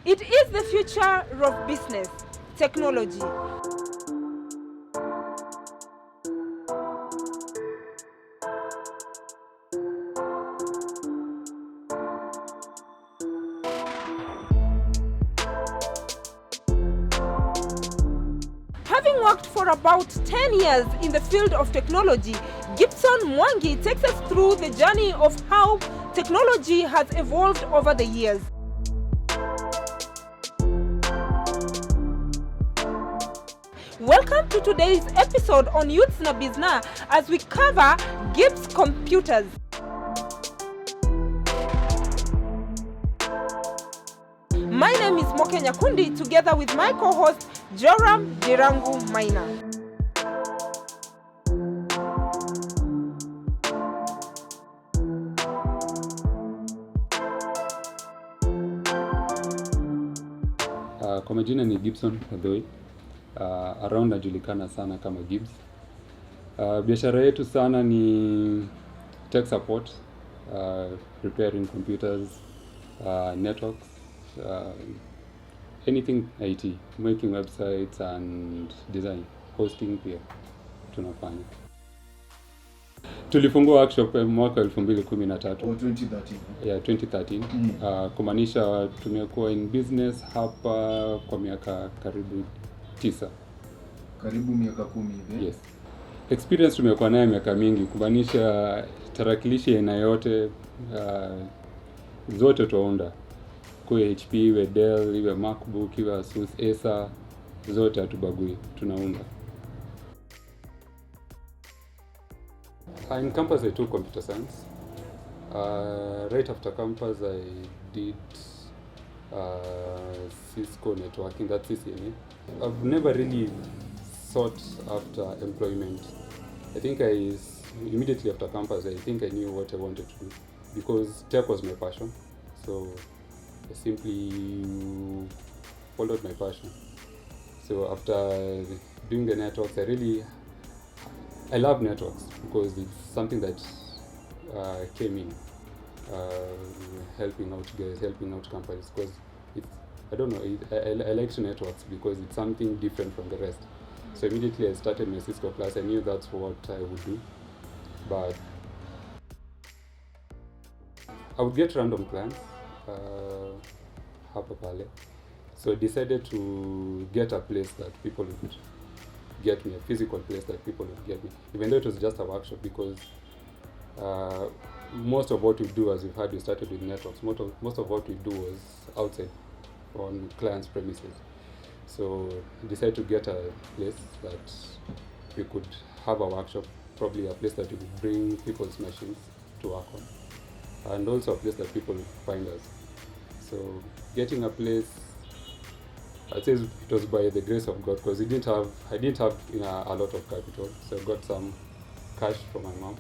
It is the future of business, technology. Having worked for about 10 years in the field of technology, Gibson Mwangi takes us through the journey of how technology has evolved over the years. Welcome to today's episode on Youths na Bizna as we cover Gibbz computers. My name is Moke Nyakundi together with my co-host Joram Jirangu Maina. Kwa majina ni Gibson Hadoi. Around najulikana sana kama Gibbz. Biashara yetu sana ni tech support, repairing computers, networks, anything IT, making websites and design, hosting pia tunafanya. Tulifungua workshop mwaka 2013. 2013. Yeah, 2013. Kumaanisha tumekuwa in business hapa kwa miaka karibu 9. Karibu miaka 10 hivi. Yes. Experience tumekuwa nayo miaka mingi, kumaanisha tarakilishi aina yote zote tuunda. Kwa HP, iwe Dell, iwe MacBook, iwe Asus, Acer, zote hatubagui, tunaunda. In campus I took computer science. Right after campus I did Cisco networking, that's CCNA. I've never really sought after employment. I think immediately after campus I think I knew what I wanted to do because tech was my passion. So I simply followed my passion. So after doing the networks, I love networks because it's something that came in, helping out guys, helping out companies. Because I liked networks because it's something different from the rest. So immediately I started my Cisco class. I knew that's what I would do, but I would get random clients. Hapa pale. So I decided to get a place that people would get me, a physical place that people would get me, even though it was just a workshop, because most of what we do, as you've heard, we started with networks. Most of what we do was outside on clients' premises. So I decided to get a place that we could have a workshop, probably a place that we would bring people's machines to work on, and also a place that people would find us. So getting a place, I'd say it was by the grace of God, because I didn't have a lot of capital, so I got some cash from my mom.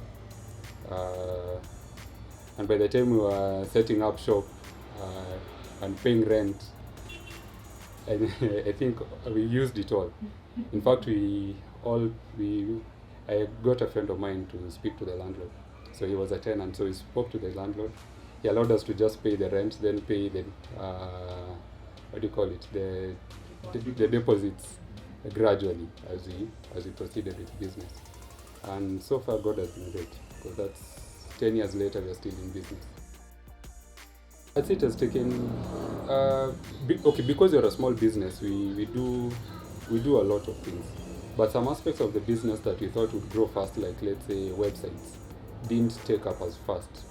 And by the time we were setting up shop and paying rent, I think we used it all. In fact, I got a friend of mine to speak to the landlord. So he was a tenant, so he spoke to the landlord. He allowed us to just pay the rent, then pay the the deposits gradually as we proceeded with business. And so far God has been great, because that's 10 years later we're still in business. I'd say it has taken because you're a small business, we do a lot of things, but some aspects of the business that we thought would grow fast, like let's say websites, didn't take up as fast.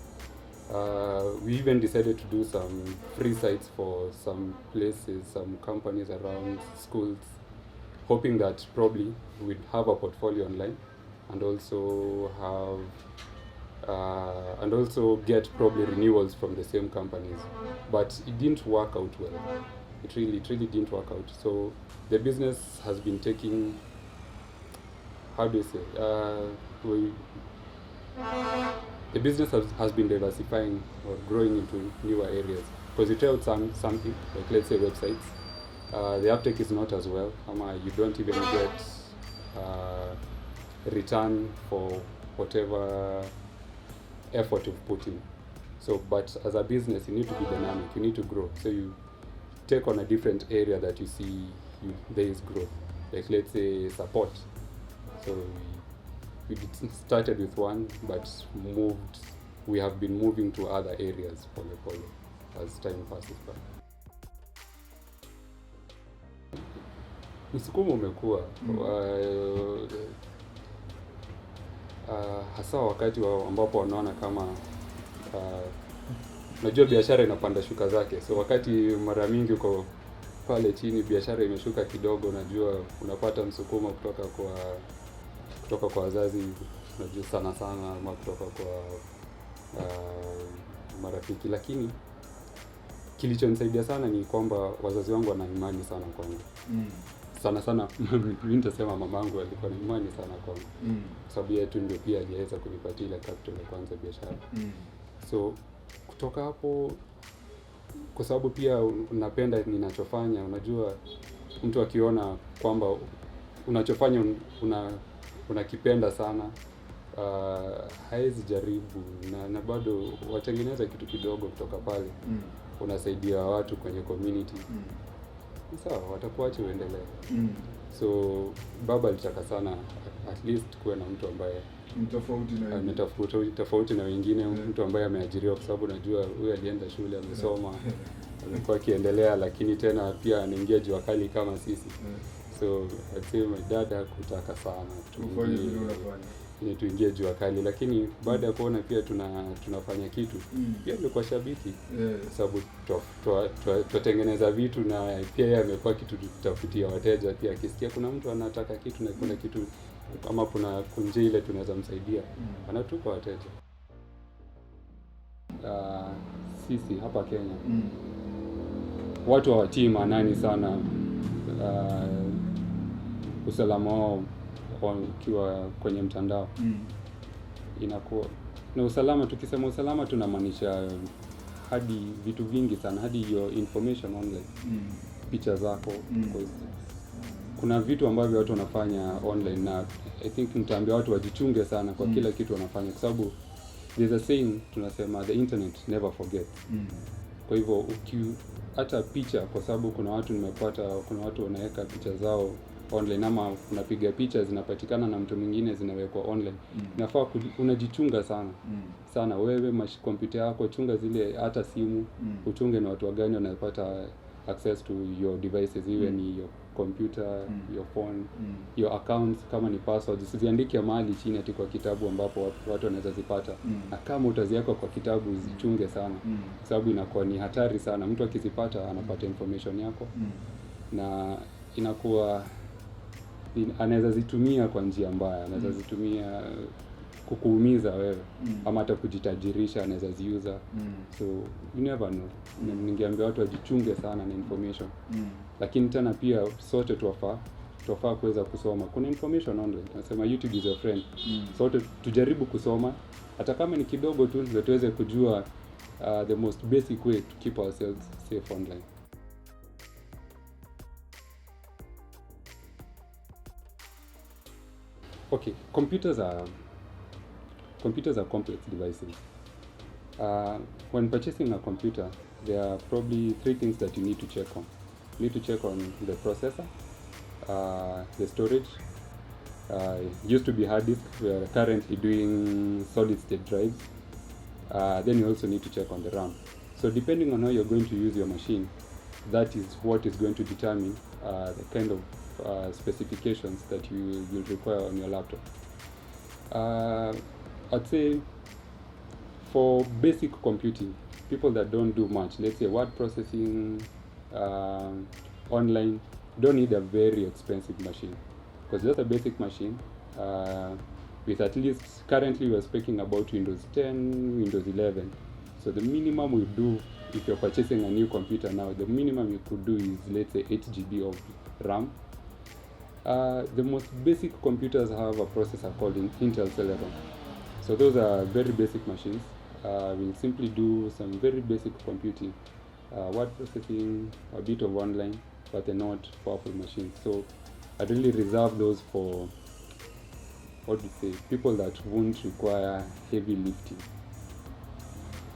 We even decided to do some free sites for some places, some companies around schools, hoping that probably we'd have a portfolio online and also get probably renewals from the same companies. But it didn't work out well. It really didn't work out. So the business has been taking, the business has been diversifying or growing into newer areas. Because you try out something, like let's say websites, the uptake is not as well. You don't even get return for whatever effort you've put in. So, but as a business, you need to be dynamic. You need to grow. So take on a different area that you see there is growth. Like let's say support. So we started with one, but we have been moving to other areas pole as time passes by. Msukumo umekuwa hasa wakati ambapo wanaona kama unajua biashara inapanda shuka zake. So wakati mara mingi uko pale chini, biashara imeshuka kidogo, unajua unapata msukumo kutoka kwa wazazi, unajua sana ama kutoka kwa marafiki. Lakini kilichonisaidia sana ni kwamba wazazi wangu wana imani sana kwangu. Sana nitasema mamangu alikuwa na imani sana kwangu. Sababu yetu ndio pia aliweza kunipatia ile capital ya kwanza biashara. So kutoka hapo, kwa sababu pia unapenda ninachofanya, unajua mtu akiona kwamba unachofanya unakipenda sana, haezi jaribu na bado watengeneza kitu kidogo kutoka pale. Unasaidia watu kwenye community. Sawa, watakuacha uendelee. So baba alitaka sana at least kuwe na mtu ambaye tofauti na wengine, mtu ambaye ameajiriwa, kwa sababu najua huyu alienda shule, amesoma, amekuwa akiendelea, lakini tena pia anaingia jua kali kama sisi. So I'd say my dad hakutaka sana tuingie jua kali, lakini baada ya kuona pia tunafanya kitu, pia nilikuwa shabiki. Sababu tutengeneza vitu, na pia yeye amekuwa kitu tutafutia wateja. Pia akisikia kuna mtu anataka kitu na kuna kitu kama kuna kunje ile tunaweza msaidia, anatupa wateja. Sisi hapa Kenya watu hawatii maanani sana usalama wao ukiwa kwenye mtandao. Inakuwa na usalama, tukisema usalama tunamaanisha hadi vitu vingi sana, hadi your information online, picha zako. Kuna vitu ambavyo watu wanafanya online, na I think nitaambia watu wajichunge sana kwa kila kitu wanafanya, kwa sababu there's a saying tunasema the internet never forgets. Kwa hivyo hata picha, kwa sababu kuna watu wanaweka picha zao online, ama unapiga picha zinapatikana na mtu mwingine zinawekwa online. Inafaa unajichunga sana wewe, kompyuta yako chunga, zile hata simu uchunge na watu gani wanapata access to your devices, iwe ni your computer, your phone, your accounts. Kama ni passwords usiziandike mahali chini ati kwa kitabu ambapo watu wanaweza zipata. Na kama utaziweka kwa kitabu zichunge sana, sababu inakuwa ni hatari sana. Mtu akizipata anapata information yako, na inakuwa anaweza zitumia kwa njia mbaya, anaweza zitumia kukuumiza wewe, ama hata kujitajirisha anaweza ziuza. So you never know. Ningeambia watu wajichunge sana na information. Lakini tena pia sote tuwafaa kuweza kusoma. Kuna information online, nasema YouTube is your friend. Sote tujaribu kusoma, hata kama ni kidogo tu, ndio tuweze kujua the most basic way to keep ourselves safe online. Okay, computers are complex devices. When purchasing a computer, there are probably 3 things that you need to check on. You need to check on the processor, the storage. Used to be hard disk. We are currently doing solid state drives. Then you also need to check on the RAM. So depending on how you're going to use your machine, that is what is going to determine the kind of specifications that you will require on your laptop. I'd say for basic computing, people that don't do much, let's say word processing, online, don't need a very expensive machine, because just a basic machine with at least, currently we're speaking about Windows 10, Windows 11. So the minimum we do, if you're purchasing a new computer now, the minimum you could do is, let's say, 8 GB of RAM. The most basic computers have a processor called Intel Celeron. So those are very basic machines. We'll simply do some very basic computing, word processing, a bit of online, but they're not powerful machines. So I really reserve those for, people that won't require heavy lifting.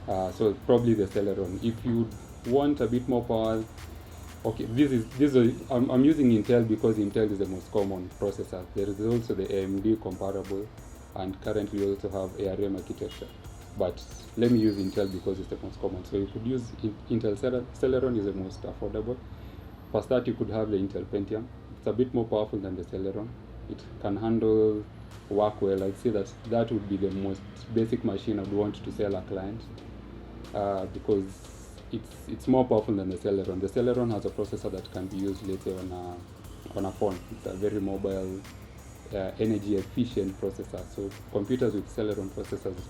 So probably the Celeron. If you want a bit more power, Okay, I'm using Intel because Intel is the most common processor. There is also the AMD comparable, and currently we also have ARM architecture. But let me use Intel because it's the most common. So you could use Intel Celeron is the most affordable. Past that, you could have the Intel Pentium. It's a bit more powerful than the Celeron. It can handle work well. I'd say that would be the most basic machine I'd want to sell a client because it's more powerful than the Celeron. The Celeron has a processor that can be used, let's say, on a phone. It's a very mobile, energy efficient processor. So computers with Celeron processors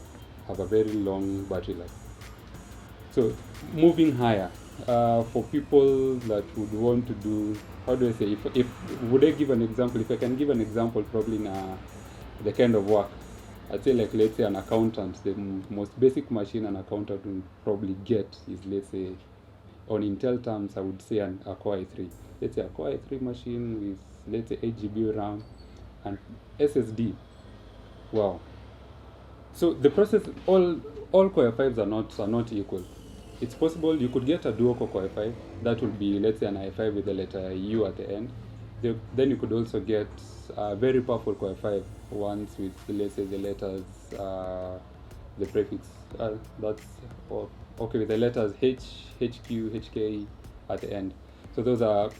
have a very long battery life. So moving higher, for people that would want to do, how do I say, if would I give an example? If I can give an example, probably in the kind of work, I'd say, like, let's say an accountant, the most basic machine an accountant will probably get is, let's say, on Intel terms, I would say a Core i3. Let's say a Core i3 machine with, let's say, 8 GB RAM and SSD. Wow. So the process, all Core i5s are not equal. It's possible you could get a dual-core Core i5. That would be, let's say, an i5 with the letter U at the end. Then you could also get a very powerful Core i5 ones with, let's say, the letters, the prefix. That's okay with the letters H, HQ, HK at the end. So those are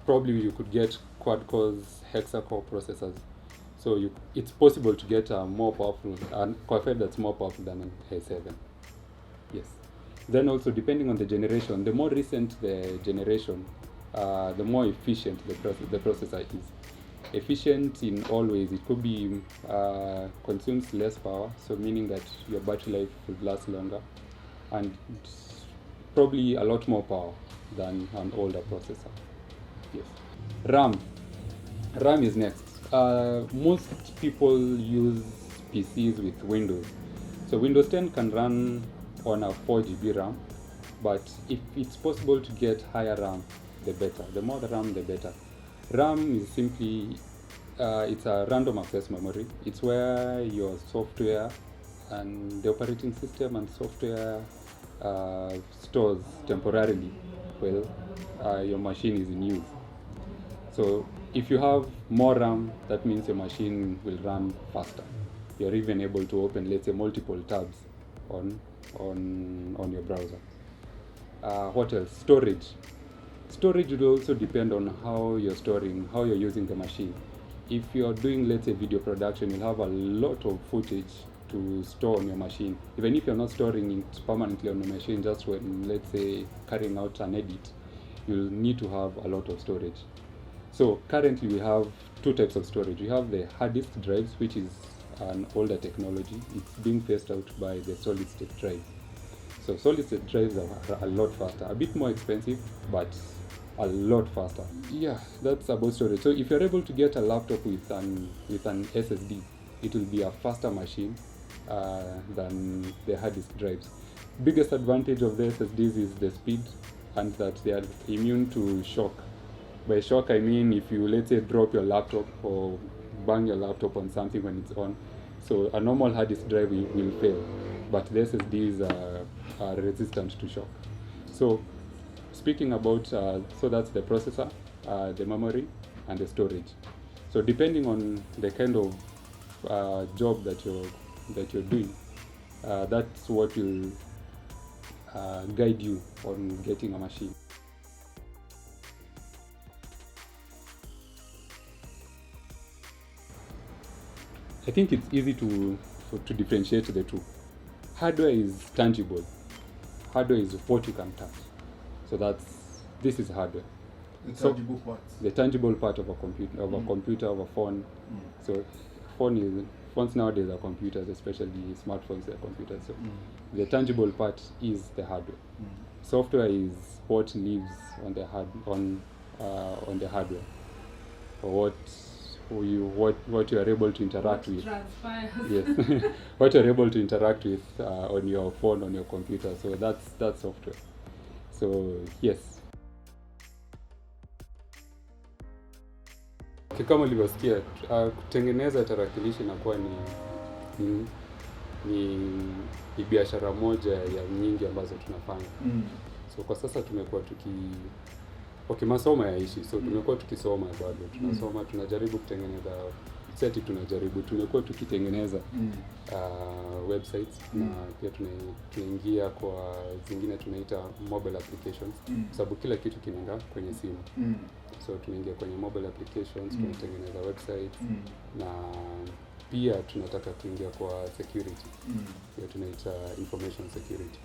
probably, you could get quad-cores, hexa-core processors. So it's possible to get a more powerful Core i5 that's more powerful than an i7. Yes. Then also, depending on the generation, the more recent the generation, the more efficient the processor is. Efficient in all ways. It could be consumes less power, so meaning that your battery life would last longer, and probably a lot more power than an older processor. Yes. RAM is next. Most people use PCs with Windows. So Windows 10 can run on a 4 GB RAM, but if it's possible to get higher RAM, the better. The more the RAM, the better. RAM is simply, it's a random access memory. It's where your software and the operating system and software stores temporarily while your machine is in use. So if you have more RAM, that means your machine will run faster. You're even able to open, let's say, multiple tabs on your browser. What else? Storage. Storage will also depend on how you're using the machine. If you're doing, let's say, video production, you'll have a lot of footage to store on your machine. Even if you're not storing it permanently on your machine, just when, let's say, carrying out an edit, you'll need to have a lot of storage. So currently we have two types of storage. We have the hard disk drives, which is an older technology. It's being phased out by the solid state drive. So solid state drives are a lot faster, a bit more expensive, but a lot faster. Yeah, that's about storage. So if you're able to get a laptop with an SSD, it will be a faster machine than the hard disk drives. Biggest advantage of the SSDs is the speed, and that they are immune to shock. By shock, I mean if you, let's say, drop your laptop or bang your laptop on something when it's on. So a normal hard disk drive will fail, but the SSDs are resistant to shock. So speaking about, so that's the processor, the memory, and the storage. So depending on the kind of job that you're doing, that's what will guide you on getting a machine. I think it's easy to differentiate the two. Hardware is tangible. Hardware is what you can touch. So this is hardware. The tangible parts. The tangible part of a computer, of a phone. So phones nowadays are computers, especially smartphones are computers. So the tangible part is the hardware. Software is what lives on the hardware, or what you are able to interact with. Yes, what you're able to interact with on your phone, on your computer. So that's software. So yes. Kama ulivyosikia, kutengeneza tarakilishi inakuwa ni biashara moja ya nyingi ambazo tunafanya. So kwa sasa tumekuwa Okay, masomo yaishi. So tumekuwa tukisoma bado. Tunasoma, tunajaribu kutengeneza seti, tumekuwa tukitengeneza websites na pia tunaingia kwa zingine tunaita mobile applications, sababu kila kitu kinaingia kwenye simu. So tunaingia kwenye mobile applications, tunatengeneza websites na pia tunataka kuingia kwa security. Pia tunaita information security.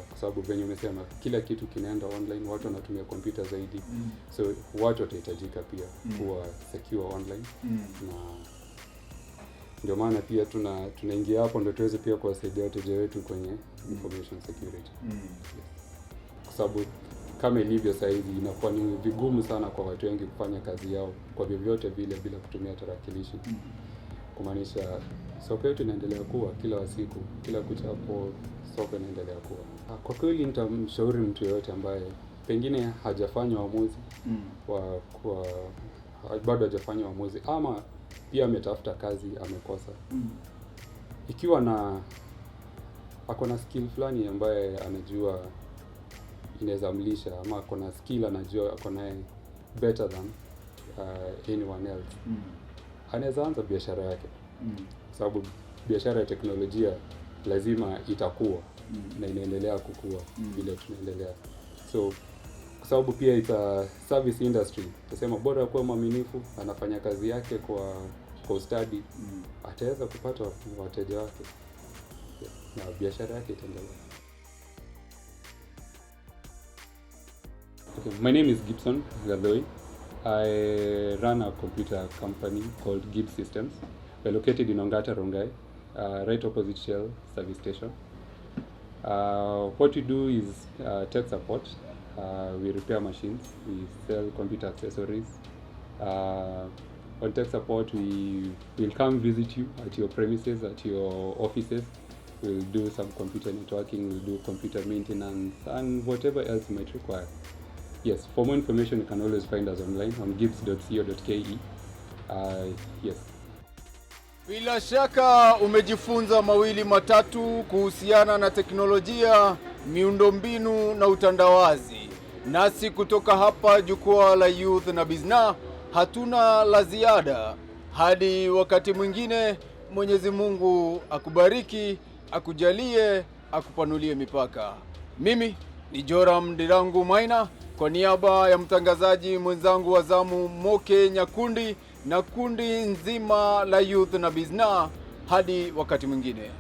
Kwa sababu venye umesema kila kitu kinaenda online, watu wanatumia kompyuta zaidi. So watu watahitajika pia kuwa secure online. Na ndio maana pia tunaingia hapo ndio tuweze pia kuwasaidia wateja wetu kwenye information security. Kwa sababu kama ilivyo sasa hivi inakuwa ni vigumu sana kwa watu wengi kufanya kazi yao kwa vyovyote vile bila kutumia tarakilishi. Kumaanisha soko yetu inaendelea kuwa kila siku, kila kuchapo soko inaendelea kuwa. Kwa kweli nitamshauri mtu yeyote ambaye pengine hajafanya uamuzi bado hajafanya uamuzi ama pia ametafuta kazi amekosa. Ikiwa ako na skill fulani ambaye anajua inaweza mlisha, ama ako na skill anajua ako naye better than anyone else, anaweza anza biashara yake. Sababu biashara ya teknolojia lazima itakuwa na inaendelea kukua vile tunaendelea. So kwa sababu pia it's a service industry, tunasema bora kuwa mwaminifu, anafanya kazi yake kwa ustadi, ataweza kupata wateja wake na biashara yake itaendelea. Okay, my name is Gibson Gadoi. I run a computer company called Gibbz Systems. We're located in Ongata, Rongai, right opposite Shell service station. What we do is tech support. We repair machines. We sell computer accessories. On tech support, we will come visit you at your premises, at your offices. We'll do some computer networking, we'll do computer maintenance, and whatever else you might require. Yes, for more information you can always find us online on gibbz.co.ke. Yes. Bila shaka umejifunza mawili matatu kuhusiana na teknolojia, miundombinu na utandawazi. Nasi kutoka hapa jukwaa la Youth na Bizna hatuna la ziada. Hadi wakati mwingine, Mwenyezi Mungu akubariki, akujalie, akupanulie mipaka. Mimi ni Joram Dirangu Maina kwa niaba ya mtangazaji mwenzangu wa zamu Moke Nyakundi na kundi nzima la Youth na Bizna. Hadi wakati mwingine.